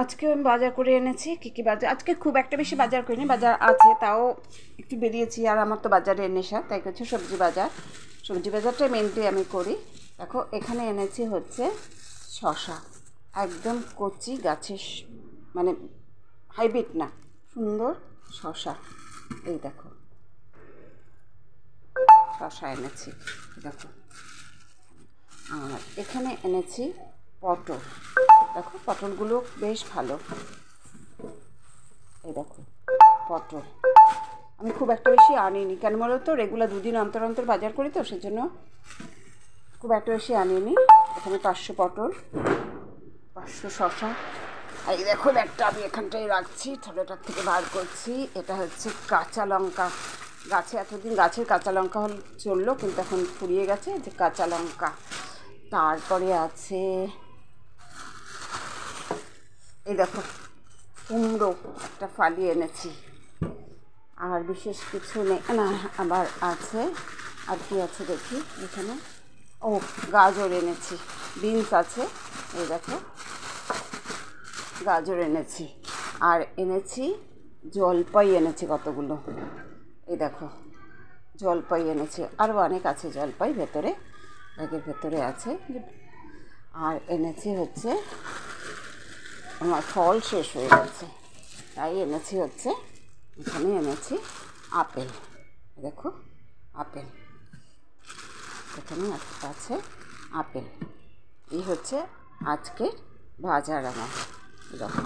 আজকে আমি বাজার করে এনেছি কী বাজার। আজকে খুব একটা বেশি বাজার করিনি, বাজার আছে তাও একটু বেরিয়েছি। আর আমার তো বাজারের নেশা, তাই হচ্ছে সবজি বাজারটাই মেনলি আমি করি। দেখো এখানে এনেছি হচ্ছে শশা, একদম কচি গাছের, মানে হাইব্রিড না, সুন্দর শশা। এই দেখো শশা এনেছি, দেখো। আর এখানে এনেছি পটল, দেখো পটলগুলো বেশ ভালো। এই দেখো পটল আমি খুব একটা বেশি আনিনি, কেন বলো তো রেগুলার 2 দিন অন্তর অন্তর বাজার করি, তো সেই জন্য খুব একটা বেশি আনিনি। এখানে 500 পটল, 500 শশা। আর এই দেখো ব্যাগটা আমি এখানটায় রাখছি, থলেটার থেকে বার করছি। এটা হচ্ছে কাঁচা লঙ্কা, এতদিন গাছের কাঁচা লঙ্কা চললো, কিন্তু এখন ফুরিয়ে গেছে, যে কাঁচা লঙ্কা। তারপরে আছে এই দেখো কুমড়ো, একটা ফালি এনেছি। আর বিশেষ কিছু নেই না, আবার আছে, আর কি আছে দেখি এখানে। ও গাজর এনেছি, বিনস আছে, এই দেখো গাজর এনেছি। আর এনেছি জলপাই এনেছি কতগুলো, এই দেখো জলপাই এনেছি। আরও অনেক আছে জলপাই ভেতরে, ব্যাগের ভেতরে আছে। আর এনেছি হচ্ছে, আমার ফল শেষ হয়ে গেছে, তাই এনেছি হচ্ছে, এখানে এনেছি আপেল, দেখো আপেল, এখানে আছে আপেল। এই হচ্ছে আজকের বাজার আমার, দেখো।